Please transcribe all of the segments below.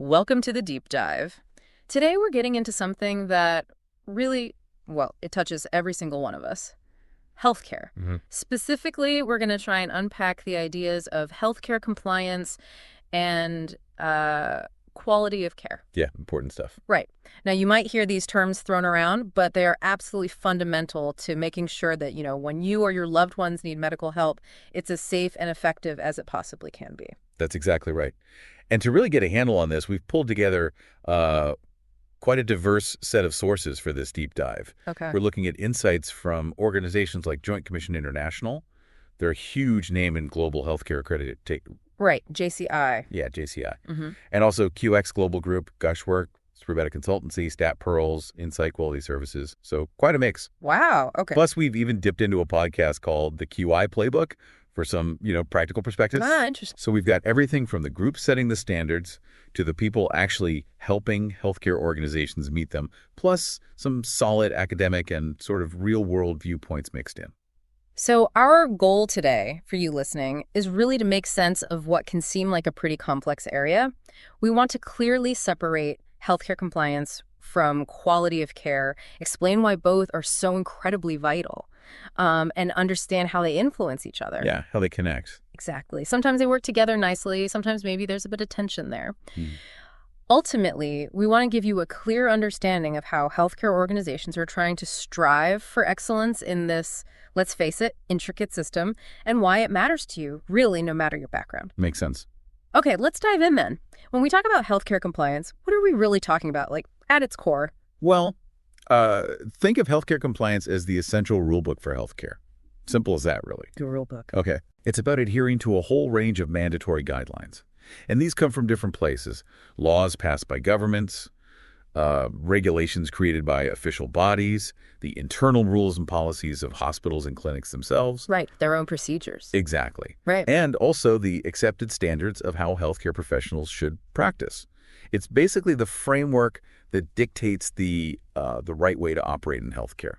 Welcome to the deep dive. Today we're getting into something that really, well, it touches every single one of us. Healthcare. Specifically, we're going to try and unpack the ideas of healthcare compliance and quality of care. Yeah, important stuff. Right. Now, you might hear these terms thrown around, but they are absolutely fundamental to making sure that, when you or your loved ones need medical help, it's as safe and effective as it possibly can be. That's exactly right. And to really get a handle on this, we've pulled together quite a diverse set of sources for this deep dive. Okay. We're looking at insights from organizations like Joint Commission International. They're a huge name in global healthcare accreditation. Right, JCI. Yeah, JCI. And also QX Global Group, Gushwork, Supremediq Consultancy, Stat Pearls, Insight Quality Services. So quite a mix. Wow, okay. Plus, we've even dipped into a podcast called the QI Playbook for some, practical perspectives. Ah, interesting. So we've got everything from the group setting the standards to the people actually helping healthcare organizations meet them, plus some solid academic and sort of real-world viewpoints mixed in. So our goal today for you listening is really to make sense of what can seem like a pretty complex area. We want to clearly separate healthcare compliance from quality of care, explain why both are so incredibly vital, and understand how they influence each other. Yeah, how they connect. Exactly. Sometimes they work together nicely. Sometimes maybe there's a bit of tension there. Ultimately, we want to give you a clear understanding of how healthcare organizations are trying to strive for excellence in this, let's face it, intricate system, and why it matters to you, really, no matter your background. Makes sense. Okay, let's dive in then. When we talk about healthcare compliance, what are we really talking about, like, at its core? Well, think of healthcare compliance as the essential rulebook for healthcare. Simple as that, really. The rule book. Okay. It's about adhering to a whole range of mandatory guidelines. And these come from different places. Laws passed by governments, regulations created by official bodies, the internal rules and policies of hospitals and clinics themselves. Right, their own procedures. Exactly. Right. And also the accepted standards of how healthcare professionals should practice. It's basically the framework that dictates the right way to operate in healthcare.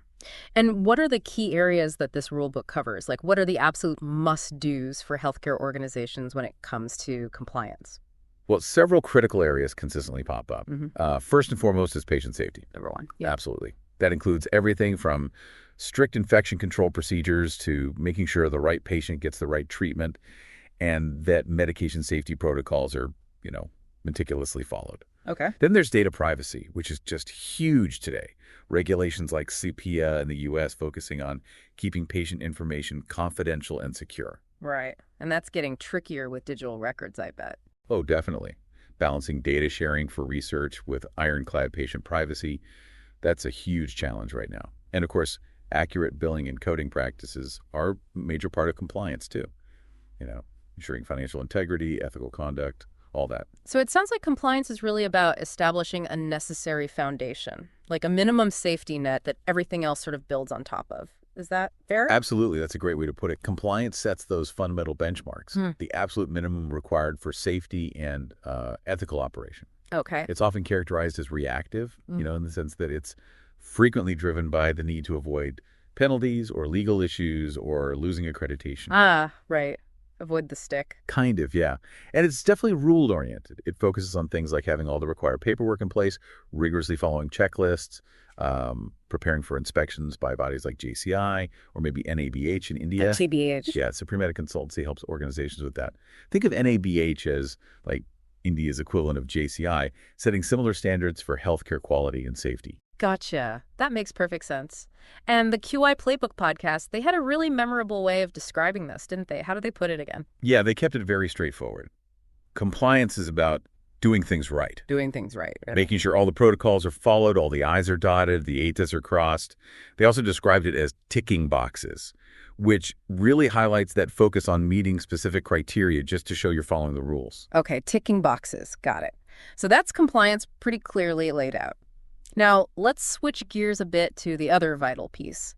And what are the key areas that this rule book covers? Like, what are the absolute must-dos for healthcare organizations when it comes to compliance? Well, several critical areas consistently pop up. First and foremost is patient safety. Number one. Yeah. Absolutely. That includes everything from strict infection control procedures to making sure the right patient gets the right treatment and that medication safety protocols are, meticulously followed. Okay. Then there's data privacy, which is just huge today. Regulations like CPIA in the U.S. focusing on keeping patient information confidential and secure. Right. And that's getting trickier with digital records, I bet. Oh, definitely. Balancing data sharing for research with ironclad patient privacy, that's a huge challenge right now. And of course, accurate billing and coding practices are a major part of compliance too. Ensuring financial integrity, ethical conduct, all that. So it sounds like compliance is really about establishing a necessary foundation, like a minimum safety net that everything else sort of builds on top of. Is that fair? Absolutely. That's a great way to put it. Compliance sets those fundamental benchmarks, the absolute minimum required for safety and ethical operation. Okay. It's often characterized as reactive, in the sense that it's frequently driven by the need to avoid penalties or legal issues or losing accreditation. Ah, right. Avoid the stick. Kind of, yeah. And it's definitely rule-oriented. It focuses on things like having all the required paperwork in place, rigorously following checklists, preparing for inspections by bodies like JCI or maybe NABH in India. NABH. Yeah, Supremediq Consultancy helps organizations with that. Think of NABH as like India's equivalent of JCI, setting similar standards for healthcare quality and safety. Gotcha. That makes perfect sense. And the QI Playbook podcast, they had a really memorable way of describing this, didn't they? How did they put it again? Yeah, they kept it very straightforward. Compliance is about doing things right. Doing things right. Really. Making sure all the protocols are followed, all the I's are dotted, the A's are crossed. They also described it as ticking boxes, which really highlights that focus on meeting specific criteria just to show you're following the rules. Okay, ticking boxes. Got it. So that's compliance pretty clearly laid out. Now, let's switch gears a bit to the other vital piece,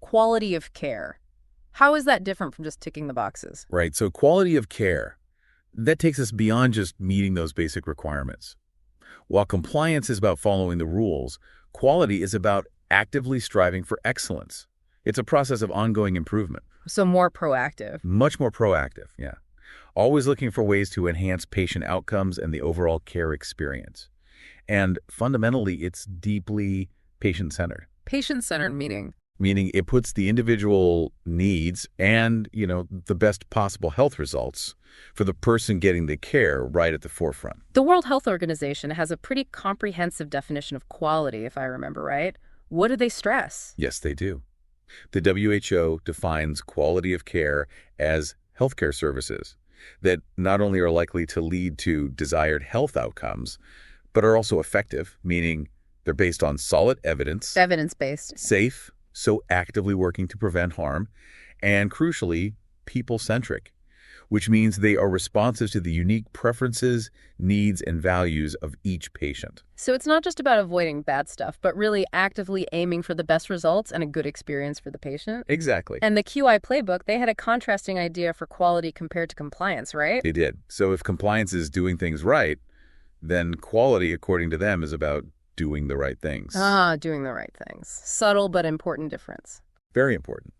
quality of care. How is that different from just ticking the boxes? Right. So quality of care, that takes us beyond just meeting those basic requirements. While compliance is about following the rules, quality is about actively striving for excellence. It's a process of ongoing improvement. So more proactive. Much more proactive, yeah. always looking for ways to enhance patient outcomes and the overall care experience. And fundamentally, it's deeply patient-centered, Patient-centered meaning. meaning it puts the individual needs and, the best possible health results for the person getting the care right at the forefront. The World Health Organization has a pretty comprehensive definition of quality, if I remember right. What do they stress? Yes, they do. The WHO defines quality of care as healthcare services that not only are likely to lead to desired health outcomes, but are also effective, meaning they're based on solid evidence, Evidence-based. safe, so actively working to prevent harm, and crucially, people-centric, which means they are responsive to the unique preferences, needs, and values of each patient. So it's not just about avoiding bad stuff, but really actively aiming for the best results and a good experience for the patient. Exactly. And the QI playbook, they had a contrasting idea for quality compared to compliance, right? They did. So if compliance is doing things right, then quality, according to them, is about doing the right things. Doing the right things. Subtle but important difference. Very important.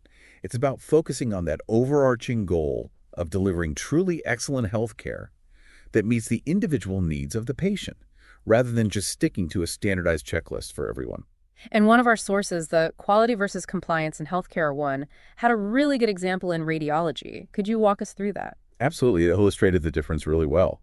It's about focusing on that overarching goal of delivering truly excellent health care that meets the individual needs of the patient, rather than just sticking to a standardized checklist for everyone. And one of our sources, the Quality versus Compliance in Healthcare one, had a really good example in radiology. Could you walk us through that? Absolutely. It illustrated the difference really well.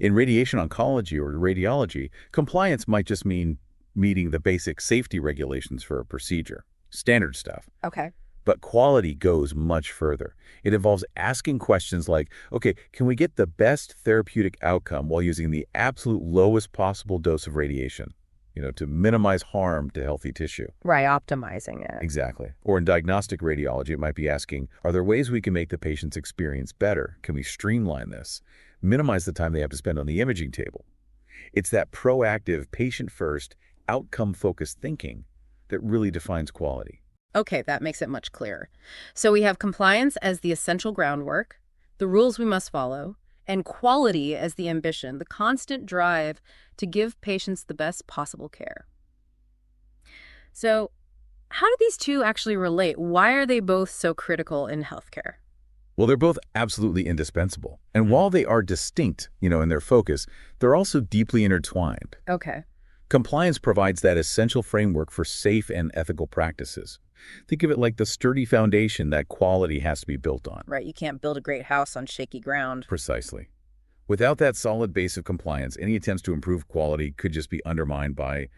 In radiation oncology or radiology, compliance might just mean meeting the basic safety regulations for a procedure, standard stuff. Okay. But quality goes much further. It involves asking questions like, okay, can we get the best therapeutic outcome while using the absolute lowest possible dose of radiation, to minimize harm to healthy tissue? Right, optimizing it. Exactly. Or in diagnostic radiology, it might be asking, are there ways we can make the patient's experience better? Can we streamline this? Minimize the time they have to spend on the imaging table. It's that proactive, patient-first, outcome-focused thinking that really defines quality. Okay, that makes it much clearer. So we have compliance as the essential groundwork, the rules we must follow, and quality as the ambition, the constant drive to give patients the best possible care. So how do these two actually relate? Why are they both so critical in healthcare? Well, they're both absolutely indispensable. And while they are distinct, in their focus, they're also deeply intertwined. Okay. Compliance provides that essential framework for safe and ethical practices. Think of it like the sturdy foundation that quality has to be built on. Right, you can't build a great house on shaky ground. Precisely. Without that solid base of compliance, any attempts to improve quality could just be undermined by,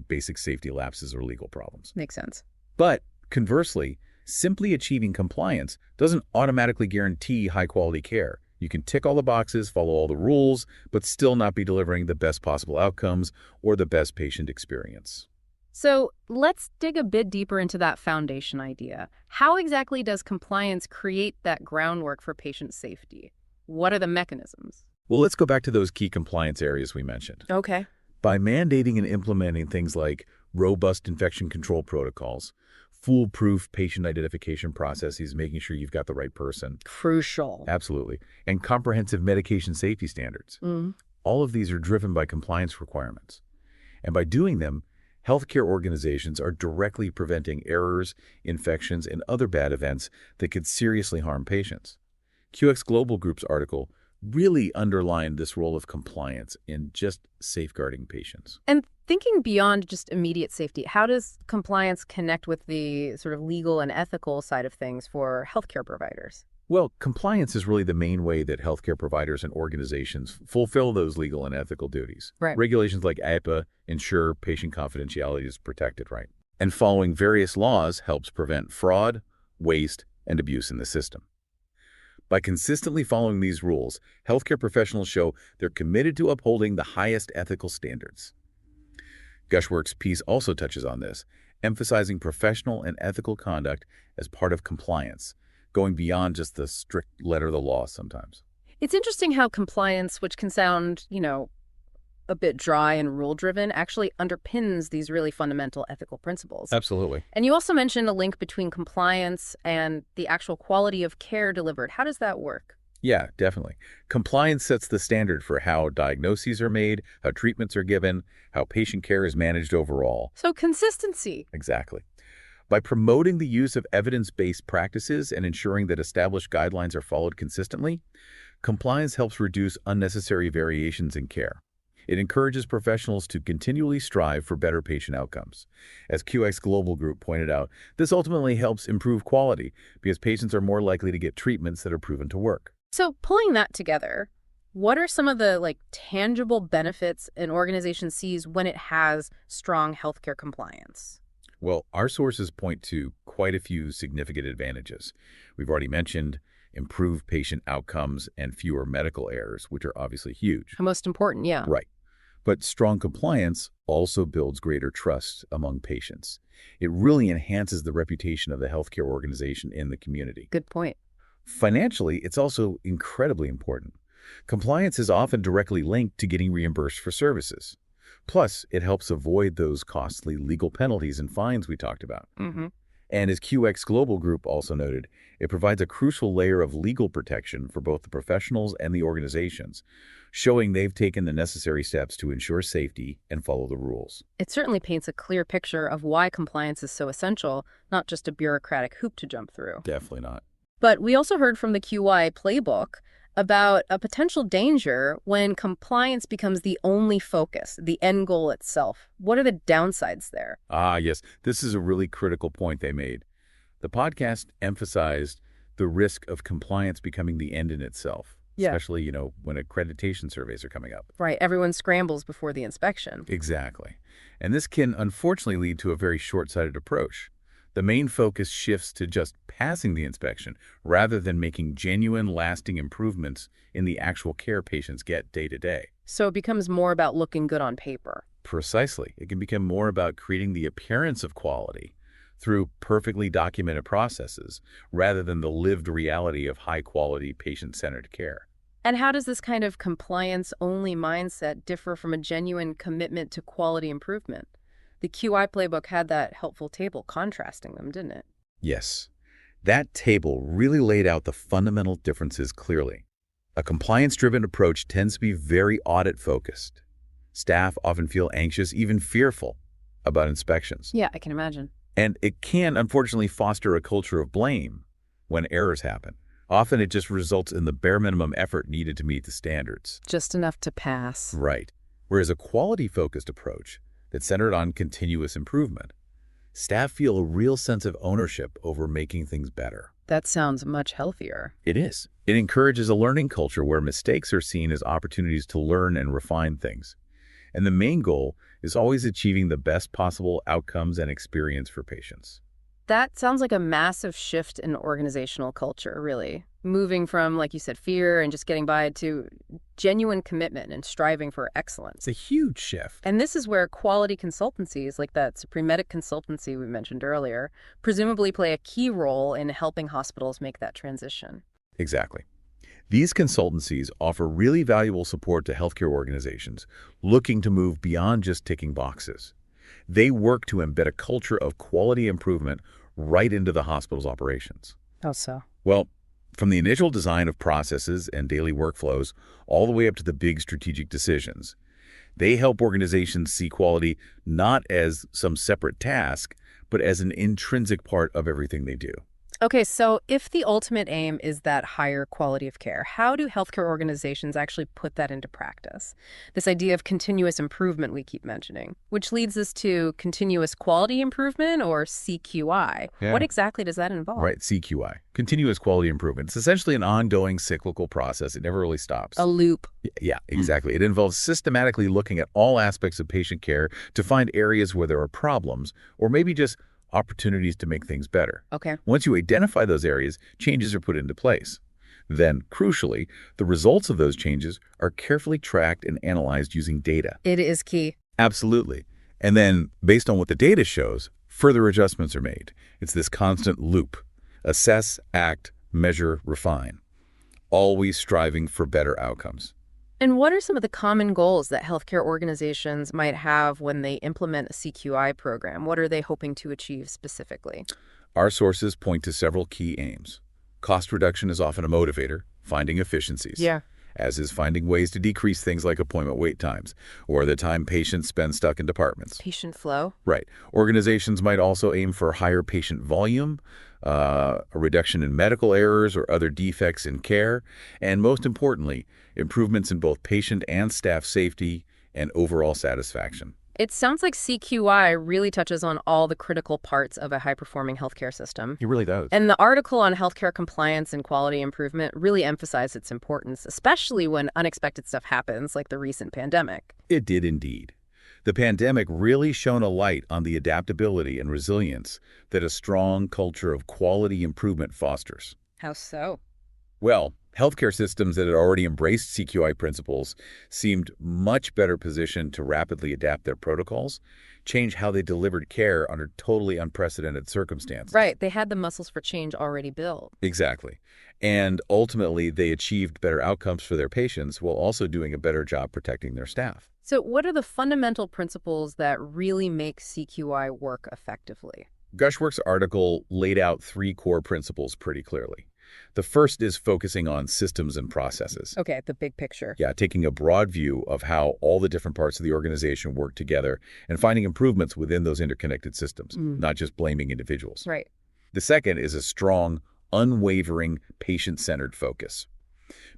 basic safety lapses or legal problems. Makes sense. But conversely, simply achieving compliance doesn't automatically guarantee high-quality care. You can tick all the boxes, follow all the rules, but still not be delivering the best possible outcomes or the best patient experience. So let's dig a bit deeper into that foundation idea. How exactly does compliance create that groundwork for patient safety? What are the mechanisms? Well, let's go back to those key compliance areas we mentioned. Okay. By mandating and implementing things like robust infection control protocols, foolproof patient identification processes, making sure you've got the right person. Crucial. Absolutely. And comprehensive medication safety standards. All of these are driven by compliance requirements. And by doing them, healthcare organizations are directly preventing errors, infections, and other bad events that could seriously harm patients. QX Global Group's article really underlined this role of compliance in just safeguarding patients. And thinking beyond just immediate safety, how does compliance connect with the sort of legal and ethical side of things for healthcare providers? Well, compliance is really the main way that healthcare providers and organizations fulfill those legal and ethical duties. Right. Regulations like APA ensure patient confidentiality is protected, right? And following various laws helps prevent fraud, waste, and abuse in the system. By consistently following these rules, healthcare professionals show they're committed to upholding the highest ethical standards. Gushwork's piece also touches on this, emphasizing professional and ethical conduct as part of compliance, going beyond just the strict letter of the law sometimes. It's interesting how compliance, which can sound, a bit dry and rule-driven, actually underpins these really fundamental ethical principles. Absolutely. And you also mentioned a link between compliance and the actual quality of care delivered. How does that work? Yeah, definitely. Compliance sets the standard for how diagnoses are made, how treatments are given, how patient care is managed overall. So consistency. Exactly. By promoting the use of evidence-based practices and ensuring that established guidelines are followed consistently, Compliance helps reduce unnecessary variations in care. It encourages professionals to continually strive for better patient outcomes. As QX Global Group pointed out, this ultimately helps improve quality because patients are more likely to get treatments that are proven to work. So pulling that together, what are some of the tangible benefits an organization sees when it has strong healthcare compliance? Well, our sources point to quite a few significant advantages. We've already mentioned improved patient outcomes and fewer medical errors, which are obviously huge. Most important, yeah. Right. But strong compliance also builds greater trust among patients. It really enhances the reputation of the healthcare organization in the community. Good point. Financially, it's also incredibly important. Compliance is often directly linked to getting reimbursed for services. Plus, it helps avoid those costly legal penalties and fines we talked about. Mm-hmm. And as QX Global Group also noted, it provides a crucial layer of legal protection for both the professionals and the organizations, showing they've taken the necessary steps to ensure safety and follow the rules. It certainly paints a clear picture of why compliance is so essential, not just a bureaucratic hoop to jump through. Definitely not. But we also heard from the QI playbook about a potential danger when compliance becomes the only focus, the end goal itself. What are the downsides there? Yes, this is a really critical point they made. The podcast emphasized the risk of compliance becoming the end in itself, especially, when accreditation surveys are coming up. Right, everyone scrambles before the inspection. Exactly. And this can unfortunately lead to a very short-sighted approach. The main focus shifts to just passing the inspection rather than making genuine, lasting improvements in the actual care patients get day to day. So it becomes more about looking good on paper. Precisely. It can become more about creating the appearance of quality through perfectly documented processes rather than the lived reality of high-quality, patient-centered care. And how does this kind of compliance-only mindset differ from a genuine commitment to quality improvement? The QI playbook had that helpful table contrasting them, didn't it? Yes. That table really laid out the fundamental differences clearly. A compliance-driven approach tends to be very audit-focused. Staff often feel anxious, even fearful, about inspections. Yeah, I can imagine. And it can, unfortunately, foster a culture of blame when errors happen. Often it just results in the bare minimum effort needed to meet the standards. Just enough to pass. Right. Whereas a quality-focused approach that's centered on continuous improvement, staff feel a real sense of ownership over making things better. That sounds much healthier. It is. It encourages a learning culture where mistakes are seen as opportunities to learn and refine things. And the main goal is always achieving the best possible outcomes and experience for patients. That sounds like a massive shift in organizational culture, really. Moving from, like you said, fear and just getting by to genuine commitment and striving for excellence. It's a huge shift. And this is where quality consultancies, like that Supremediq consultancy we mentioned earlier, presumably play a key role in helping hospitals make that transition. Exactly. These consultancies offer really valuable support to healthcare organizations looking to move beyond just ticking boxes. They work to embed a culture of quality improvement right into the hospital's operations. How so? Well, from the initial design of processes and daily workflows all the way up to the big strategic decisions, they help organizations see quality not as some separate task, but as an intrinsic part of everything they do. Okay, so if the ultimate aim is that higher quality of care, how do healthcare organizations actually put that into practice? This idea of continuous improvement we keep mentioning, which leads us to continuous quality improvement, or CQI. Yeah. What exactly does that involve? Right, CQI, continuous quality improvement. It's essentially an ongoing cyclical process. It never really stops. A loop. Yeah, exactly. It involves systematically looking at all aspects of patient care to find areas where there are problems, or maybe just opportunities to make things better. Okay. Once you identify those areas, changes are put into place. Then, crucially, the results of those changes are carefully tracked and analyzed using data. It is key. Absolutely. And then, based on what the data shows, further adjustments are made. It's this constant loop. Assess, act, measure, refine. Always striving for better outcomes. And what are some of the common goals that healthcare organizations might have when they implement a CQI program? What are they hoping to achieve specifically? Our sources point to several key aims. Cost reduction is often a motivator, finding efficiencies. Yeah. As is finding ways to decrease things like appointment wait times or the time patients spend stuck in departments. Patient flow. Right. Organizations might also aim for higher patient volume, a reduction in medical errors or other defects in care, and most importantly, improvements in both patient and staff safety and overall satisfaction. It sounds like CQI really touches on all the critical parts of a high-performing healthcare system. It really does. And the article on healthcare compliance and quality improvement really emphasized its importance, especially when unexpected stuff happens, like the recent pandemic. It did indeed. The pandemic really shone a light on the adaptability and resilience that a strong culture of quality improvement fosters. How so? Well, healthcare systems that had already embraced CQI principles seemed much better positioned to rapidly adapt their protocols, change how they delivered care under totally unprecedented circumstances. Right, they had the muscles for change already built. Exactly. And ultimately, they achieved better outcomes for their patients while also doing a better job protecting their staff. So what are the fundamental principles that really make CQI work effectively? Gushwork's article laid out 3 core principles pretty clearly. The first is focusing on systems and processes. Okay, the big picture. Yeah, taking a broad view of how all the different parts of the organization work together and finding improvements within those interconnected systems, not just blaming individuals. Right. The second is a strong, unwavering, patient-centered focus,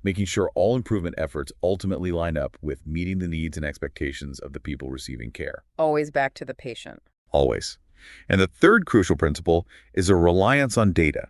making sure all improvement efforts ultimately line up with meeting the needs and expectations of the people receiving care. Always back to the patient. Always. And the third crucial principle is a reliance on data.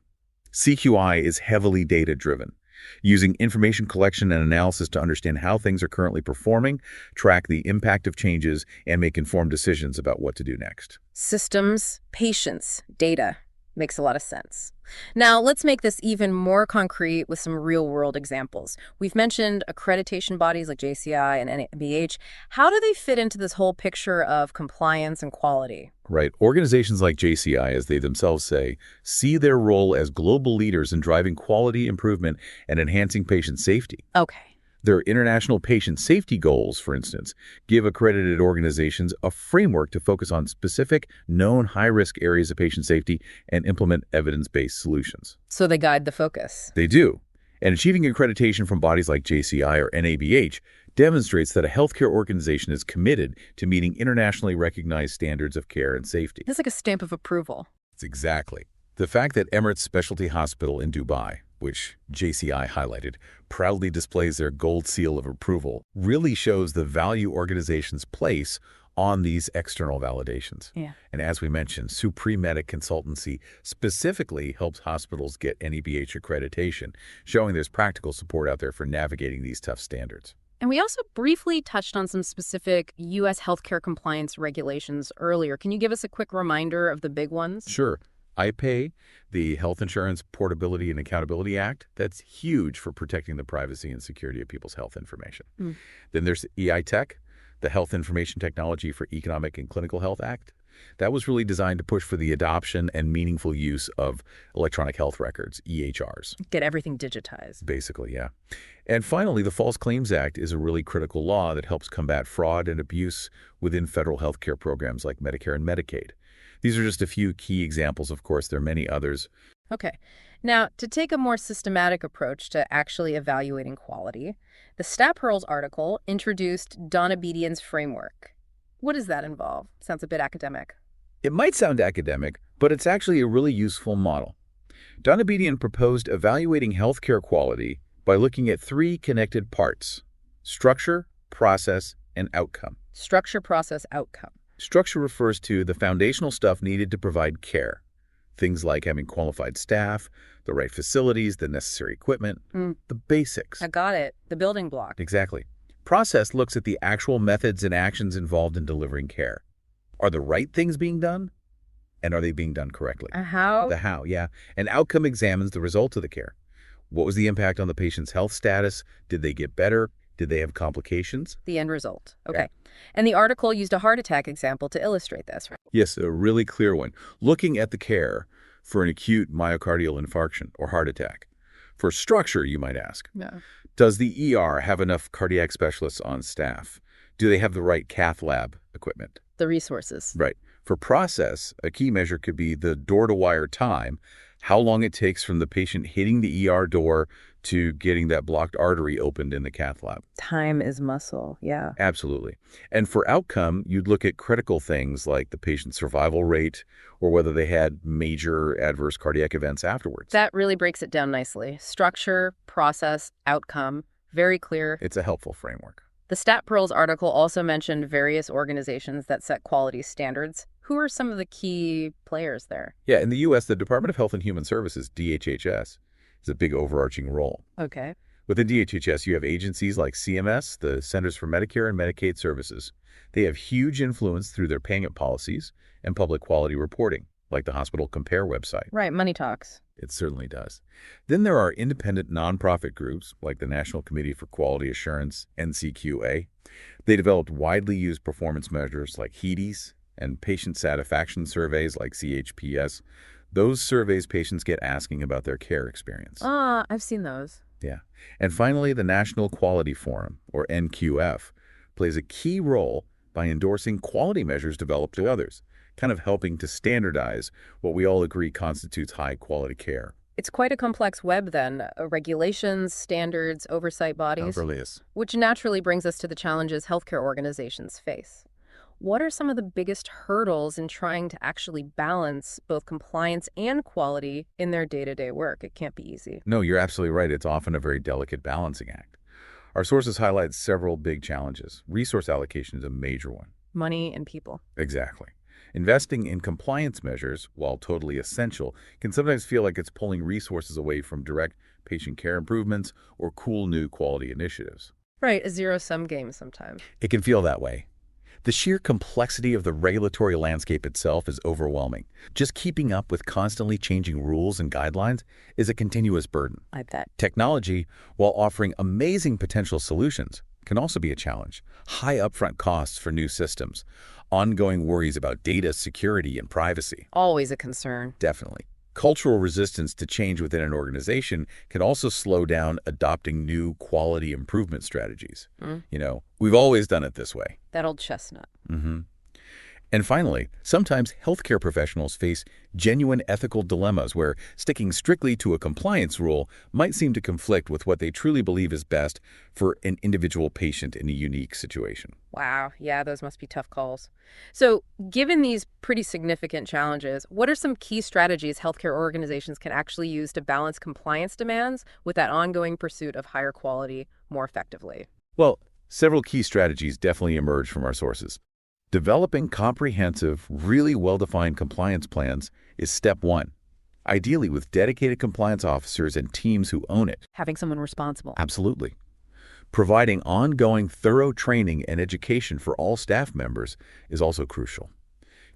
CQI is heavily data-driven, using information collection and analysis to understand how things are currently performing, track the impact of changes, and make informed decisions about what to do next. Systems, patients, data. Makes a lot of sense. Now, let's make this even more concrete with some real-world examples. We've mentioned accreditation bodies like JCI and NABH. How do they fit into this whole picture of compliance and quality? Right. Organizations like JCI, as they themselves say, see their role as global leaders in driving quality improvement and enhancing patient safety. Okay. Their international patient safety goals, for instance, give accredited organizations a framework to focus on specific, known high-risk areas of patient safety and implement evidence-based solutions. So they guide the focus. They do. And achieving accreditation from bodies like JCI or NABH demonstrates that a healthcare organization is committed to meeting internationally recognized standards of care and safety. It's like a stamp of approval. It's exactly. The fact that Emirates Specialty Hospital in Dubai, which JCI highlighted, proudly displays their gold seal of approval, really shows the value organizations place on these external validations. Yeah. And as we mentioned, Supremediq consultancy specifically helps hospitals get NABH accreditation, showing there's practical support out there for navigating these tough standards. And we also briefly touched on some specific U.S. healthcare compliance regulations earlier. Can you give us a quick reminder of the big ones? Sure. IPAY, the Health Insurance Portability and Accountability Act, that's huge for protecting the privacy and security of people's health information. Then there's EITech, the Health Information Technology for Economic and Clinical Health Act. That was really designed to push for the adoption and meaningful use of electronic health records, EHRs. Get everything digitized. Basically, yeah. And finally, the False Claims Act is a really critical law that helps combat fraud and abuse within federal health care programs like Medicare and Medicaid. These are just a few key examples. Of course, there are many others. Okay. Now, to take a more systematic approach to actually evaluating quality, the Stapearl's article introduced Donabedian's framework. What does that involve? Sounds a bit academic. It might sound academic, but it's actually a really useful model. Donabedian proposed evaluating healthcare quality by looking at 3 connected parts: structure, process, and outcome. Structure, process, outcome. Structure refers to the foundational stuff needed to provide care. Things like having qualified staff, the right facilities, the necessary equipment, the basics. I got it. The building block. Exactly. Process looks at the actual methods and actions involved in delivering care. Are the right things being done? And are they being done correctly? How? The how, yeah. And outcome examines the result of the care. What was the impact on the patient's health status? Did they get better? Did they have complications? The end result. Okay. Yeah. And the article used a heart attack example to illustrate this, right? Yes, a really clear one. Looking at the care for an acute myocardial infarction or heart attack. For structure, you might ask. Yeah. Does the ER have enough cardiac specialists on staff? Do they have the right cath lab equipment? The resources. Right. For process, a key measure could be the door-to-wire time, how long it takes from the patient hitting the ER door to getting that blocked artery opened in the cath lab. Time is muscle, yeah. Absolutely. And for outcome, you'd look at critical things like the patient's survival rate or whether they had major adverse cardiac events afterwards. That really breaks it down nicely. Structure, process, outcome, very clear. It's a helpful framework. The Stat Pearls article also mentioned various organizations that set quality standards. Who are some of the key players there? Yeah, in the U.S., the Department of Health and Human Services, DHHS, is a big overarching role. Okay. Within DHHS, you have agencies like CMS, the Centers for Medicare and Medicaid Services. They have huge influence through their payment policies and public quality reporting, like the Hospital Compare website. Right, money talks. It certainly does. Then there are independent nonprofit groups like the National Committee for Quality Assurance, NCQA. They developed widely used performance measures like HEDIS and patient satisfaction surveys like CHPS. Those surveys patients get asking about their care experience. I've seen those. Yeah. And finally, the National Quality Forum, or NQF, plays a key role by endorsing quality measures developed by others, kind of helping to standardize what we all agree constitutes high-quality care. It's quite a complex web, then. Regulations, standards, oversight bodies. It really is. Which naturally brings us to the challenges healthcare organizations face. What are some of the biggest hurdles in trying to actually balance both compliance and quality in their day-to-day work? It can't be easy. No, you're absolutely right. It's often a very delicate balancing act. Our sources highlight several big challenges. Resource allocation is a major one. Money and people. Exactly. Investing in compliance measures, while totally essential, can sometimes feel like it's pulling resources away from direct patient care improvements or cool new quality initiatives. Right, a zero-sum game sometimes. It can feel that way. The sheer complexity of the regulatory landscape itself is overwhelming. Just keeping up with constantly changing rules and guidelines is a continuous burden. I bet. Technology, while offering amazing potential solutions, can also be a challenge. High upfront costs for new systems, ongoing worries about data security and privacy. Always a concern. Definitely. Cultural resistance to change within an organization can also slow down adopting new quality improvement strategies. We've always done it this way. That old chestnut. And finally, sometimes healthcare professionals face genuine ethical dilemmas where sticking strictly to a compliance rule might seem to conflict with what they truly believe is best for an individual patient in a unique situation. Wow, yeah, those must be tough calls. So, given these pretty significant challenges, what are some key strategies healthcare organizations can actually use to balance compliance demands with that ongoing pursuit of higher quality more effectively? Well, several key strategies definitely emerge from our sources. Developing comprehensive, really well-defined compliance plans is step one, ideally with dedicated compliance officers and teams who own it. Having someone responsible. Absolutely. Providing ongoing thorough training and education for all staff members is also crucial.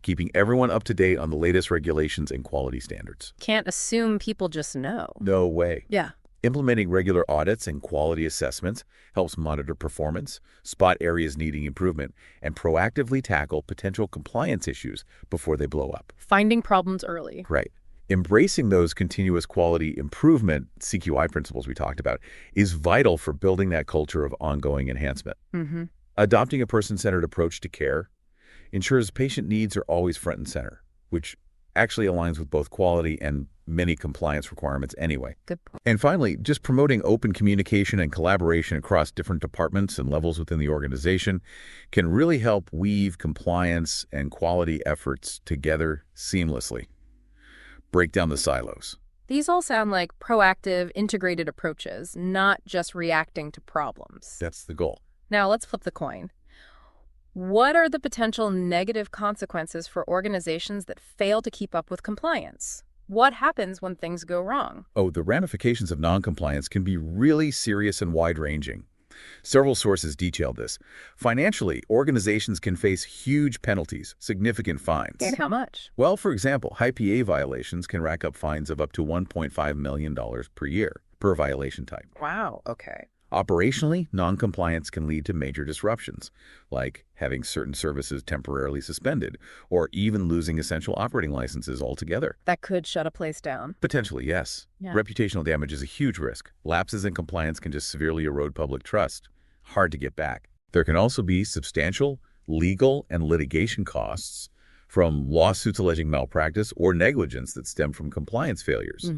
Keeping everyone up to date on the latest regulations and quality standards. Can't assume people just know. No way. Yeah. Implementing regular audits and quality assessments helps monitor performance, spot areas needing improvement, and proactively tackle potential compliance issues before they blow up. Finding problems early. Right. Embracing those continuous quality improvement, CQI principles we talked about, is vital for building that culture of ongoing enhancement. Adopting a person-centered approach to care ensures patient needs are always front and center, which actually aligns with both quality and many compliance requirements anyway. Good point. And finally, just promoting open communication and collaboration across different departments and levels within the organization can really help weave compliance and quality efforts together seamlessly. Break down the silos. These all sound like proactive, integrated approaches, not just reacting to problems. That's the goal. Now, let's flip the coin. What are the potential negative consequences for organizations that fail to keep up with compliance? What happens when things go wrong? Oh, the ramifications of noncompliance can be really serious and wide-ranging. Several sources detail this. Financially, organizations can face huge penalties, significant fines. And how much? Well, for example, high PA violations can rack up fines of up to $1.5 million per year per violation type. Wow, okay. Operationally, noncompliance can lead to major disruptions, like having certain services temporarily suspended or even losing essential operating licenses altogether. That could shut a place down. Potentially, yes. Yeah. Reputational damage is a huge risk. Lapses in compliance can just severely erode public trust. Hard to get back. There can also be substantial legal and litigation costs from lawsuits alleging malpractice or negligence that stem from compliance failures.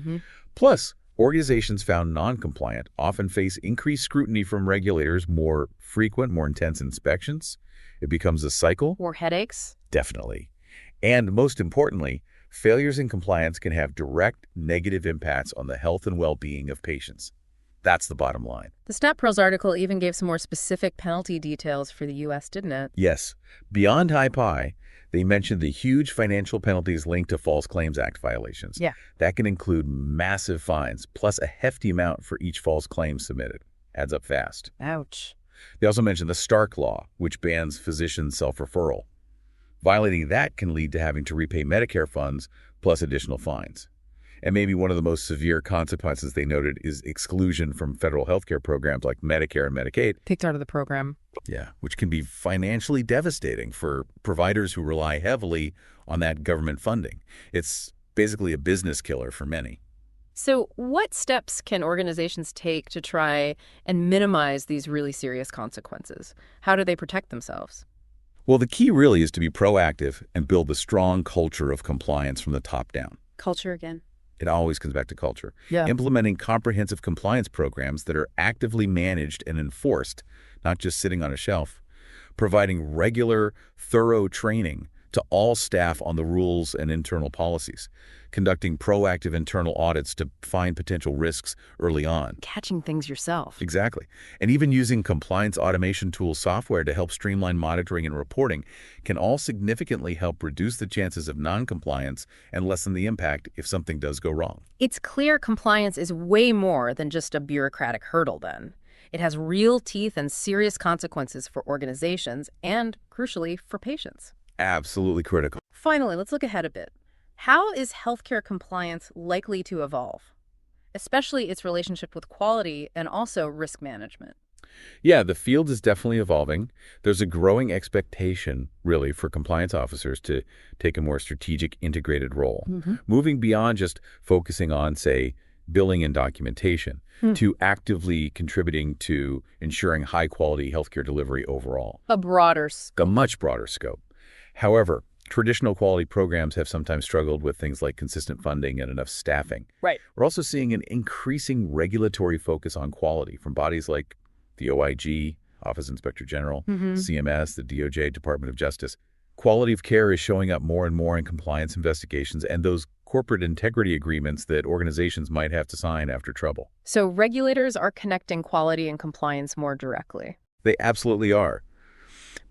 Plus, Organizations found non-compliant often face increased scrutiny from regulators, more frequent, more intense inspections. It becomes a cycle? More headaches? Definitely. And most importantly, failures in compliance can have direct negative impacts on the health and well-being of patients. That's the bottom line. The SnapPearls article even gave some more specific penalty details for the U.S., didn't it? Yes. Beyond HIPAI, they mentioned the huge financial penalties linked to False Claims Act violations. Yeah. That can include massive fines, plus a hefty amount for each false claim submitted. Adds up fast. Ouch. They also mentioned the Stark Law, which bans physician self-referral. Violating that can lead to having to repay Medicare funds plus additional fines. And maybe one of the most severe consequences they noted is exclusion from federal healthcare programs like Medicare and Medicaid. Kicked out of the program. Yeah, which can be financially devastating for providers who rely heavily on that government funding. It's basically a business killer for many. So what steps can organizations take to try and minimize these really serious consequences? How do they protect themselves? Well, the key really is to be proactive and build a strong culture of compliance from the top down. Culture again. It always comes back to culture. Yeah. Implementing comprehensive compliance programs that are actively managed and enforced, not just sitting on a shelf. Providing regular, thorough training to all staff on the rules and internal policies. Conducting proactive internal audits to find potential risks early on. Catching things yourself. Exactly. And even using compliance automation tool software to help streamline monitoring and reporting can all significantly help reduce the chances of non-compliance and lessen the impact if something does go wrong. It's clear compliance is way more than just a bureaucratic hurdle then. It has real teeth and serious consequences for organizations and, crucially, for patients. Absolutely critical. Finally, let's look ahead a bit. How is healthcare compliance likely to evolve, especially its relationship with quality and also risk management? Yeah, the field is definitely evolving. There's a growing expectation, really, for compliance officers to take a more strategic, integrated role, moving beyond just focusing on, say, billing and documentation, to actively contributing to ensuring high-quality healthcare delivery overall. A much broader scope. However, traditional quality programs have sometimes struggled with things like consistent funding and enough staffing. Right. We're also seeing an increasing regulatory focus on quality from bodies like the OIG, Office of Inspector General, CMS, the DOJ, Department of Justice. Quality of care is showing up more and more in compliance investigations and those corporate integrity agreements that organizations might have to sign after trouble. So regulators are connecting quality and compliance more directly. They absolutely are.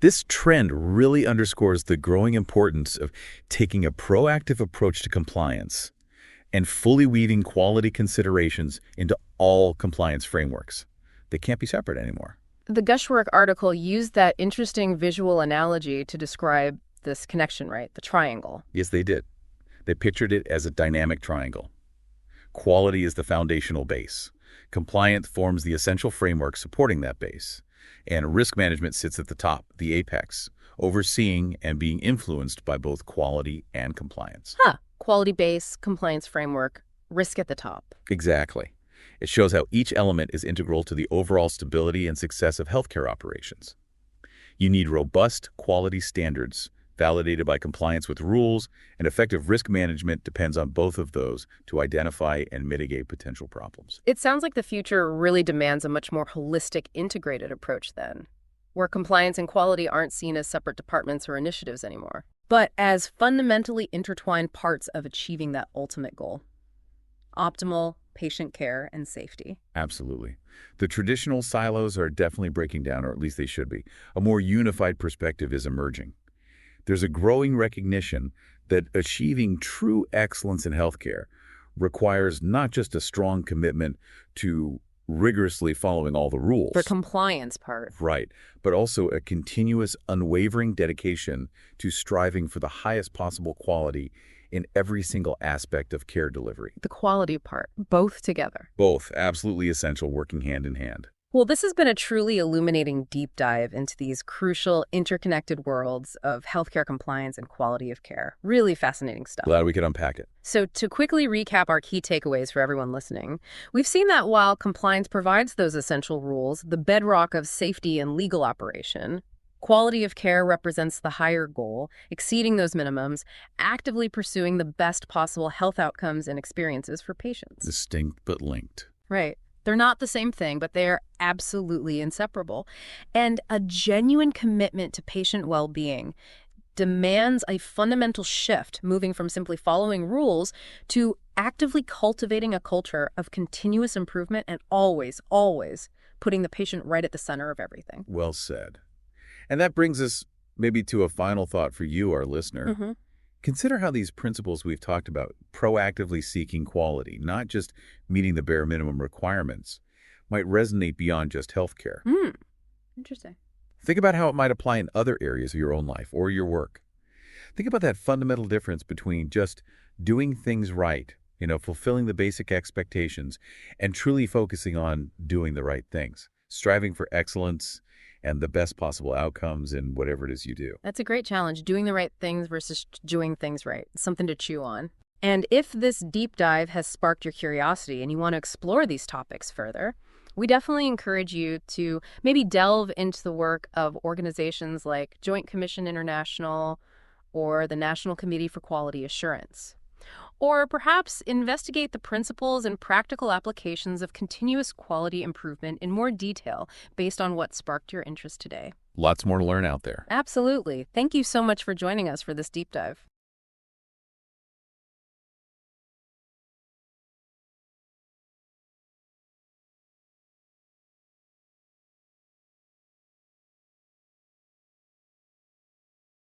This trend really underscores the growing importance of taking a proactive approach to compliance and fully weaving quality considerations into all compliance frameworks. They can't be separate anymore. The Gushwork article used that interesting visual analogy to describe this connection, right? The triangle. Yes, they did. They pictured it as a dynamic triangle. Quality is the foundational base. Compliance forms the essential framework supporting that base. And risk management sits at the top, the apex, overseeing and being influenced by both quality and compliance. Quality base, compliance framework, risk at the top. Exactly. It shows how each element is integral to the overall stability and success of healthcare operations. You need robust quality standards validated by compliance with rules, and effective risk management depends on both of those to identify and mitigate potential problems. It sounds like the future really demands a much more holistic, integrated approach then, where compliance and quality aren't seen as separate departments or initiatives anymore, but as fundamentally intertwined parts of achieving that ultimate goal: optimal patient care and safety. Absolutely. The traditional silos are definitely breaking down, or at least they should be. A more unified perspective is emerging. There's a growing recognition that achieving true excellence in healthcare requires not just a strong commitment to rigorously following all the rules. The compliance part. Right, but also a continuous, unwavering dedication to striving for the highest possible quality in every single aspect of care delivery. The quality part, both together. Both absolutely essential, working hand in hand. Well, this has been a truly illuminating deep dive into these crucial, interconnected worlds of healthcare compliance and quality of care. Really fascinating stuff. Glad we could unpack it. So to quickly recap our key takeaways for everyone listening, we've seen that while compliance provides those essential rules, the bedrock of safety and legal operation, Quality of care represents the higher goal, exceeding those minimums, actively pursuing the best possible health outcomes and experiences for patients. Distinct but linked. Right. They're not the same thing, but they are absolutely inseparable. And a genuine commitment to patient well-being demands a fundamental shift, moving from simply following rules to actively cultivating a culture of continuous improvement and always, always putting the patient right at the center of everything. Well said. And that brings us maybe to a final thought for you, our listener. Mm-hmm. Consider how these principles we've talked about, proactively seeking quality, not just meeting the bare minimum requirements, might resonate beyond just healthcare. Interesting. Think about how it might apply in other areas of your own life or your work. Think about that fundamental difference between just doing things right, fulfilling the basic expectations, and truly focusing on doing the right things, striving for excellence and the best possible outcomes in whatever it is you do. That's a great challenge, doing the right things versus doing things right. Something to chew on. And if this deep dive has sparked your curiosity and you want to explore these topics further, we definitely encourage you to maybe delve into the work of organizations like Joint Commission International or the National Committee for Quality Assurance. Or perhaps investigate the principles and practical applications of continuous quality improvement in more detail based on what sparked your interest today. Lots more to learn out there. Absolutely. Thank you so much for joining us for this deep dive.